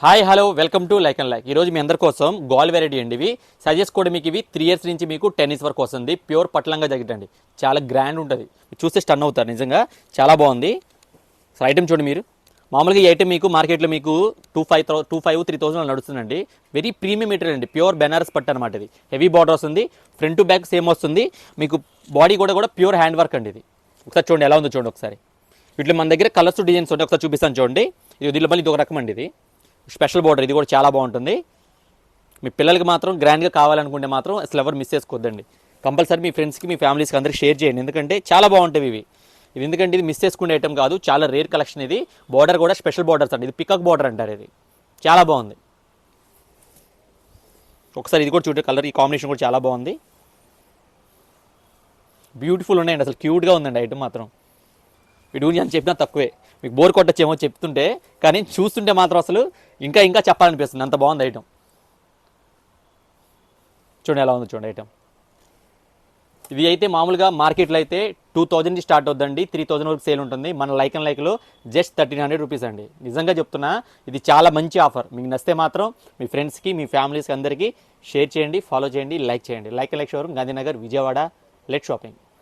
Hi hello welcome to like and like. ఈరోజు మీ అందరి కోసం గోల్ వెరైటీ అండి. ఇవి సజెస్ట్ కూడా మీకు ఇవి 3 years నుంచి మీకు 10 years వరకు వస్తుంది. ప్యూర్ పట్లంగా జాకెట్ అండి, చాలా గ్రాండ్ ఉంటుంది. చూస్తే స్టన్ అవుతారు, నిజంగా చాలా బాగుంది. సో ఐటమ్ చూడండి మీరు. మామూలుగా ఈ ఐటమ్ మీకు మార్కెట్లో మీకు 2,500-3,000 నడుస్తుందండి. వెరీ ప్రీమియం మెటీరియల్ అండి, ప్యూర్ బెనారస్ పట్టు అనమాట. ఇది హెవీ బార్డర్ వస్తుంది, ఫ్రంట్ టు బ్యాక్ సేమ్ వస్తుంది. మీకు బాడీ కూడా ప్యూర్ హ్యాండ్ వర్క్ అండి. ఇది ఒకసారి చూడండి ఎలా ఉందో చూడండి ఒకసారి. వీటిలో మన దగ్గర కలర్స్ డిజైన్స్ ఉంటాయి, ఒకసారి చూపిస్తాను చూడండి. దీనిలో మళ్ళీ ఇది ఒక రకం అండి, ఇది స్పెషల్ బార్డర్. ఇది కూడా చాలా బాగుంటుంది. మీ పిల్లలకి మాత్రం గ్రాండ్గా కావాలనుకుంటే మాత్రం అసలు ఎవరు మిస్ చేసుకోవద్దండి. కంపల్సరీ మీ ఫ్రెండ్స్కి మీ ఫ్యామిలీస్కి అందరికి షేర్ చేయండి, ఎందుకంటే చాలా బాగుంటాయి ఇవి. ఎందుకంటే ఇది మిస్ చేసుకునే ఐటమ్ కాదు, చాలా రేర్ కలెక్షన్. ఇది బార్డర్ కూడా స్పెషల్ బార్డర్స్ అండి, ఇది పికాక్ బార్డర్ అంటారు. ఇది చాలా బాగుంది. ఒకసారి ఇది కూడా చూడండి, కలర్ ఈ కాంబినేషన్ కూడా చాలా బాగుంది. బ్యూటిఫుల్ ఉన్నాయండి, అసలు క్యూట్గా ఉందండి ఐటమ్ మాత్రం. వీటి గురించి అని చెప్పినా తక్కువే, మీకు బోర్ కొట్టచ్చేమో చెప్తుంటే, కానీ చూస్తుంటే మాత్రం అసలు ఇంకా ఇంకా చెప్పాలనిపిస్తుంది, అంత బాగుంది ఐటమ్. చూడండి ఎలా ఉందో చూడండి ఐటమ్. ఇది అయితే మామూలుగా మార్కెట్లో అయితే 2,000 నుంచి స్టార్ట్ అవుతుందండి, 3,000 వరకు సేల్ ఉంటుంది. మన లైక్ అండ్ లైక్లో జస్ట్ 1,300 రూపీస్ అండి. నిజంగా చెప్తున్నా, ఇది చాలా మంచి ఆఫర్. మీకు నచ్చితే మాత్రం మీ ఫ్రెండ్స్కి మీ ఫ్యామిలీస్కి అందరికీ షేర్ చేయండి, ఫాలో చేయండి, లైక్ చేయండి. Like and like showroom, Gandhinagar, Vijayawada. Let shopping.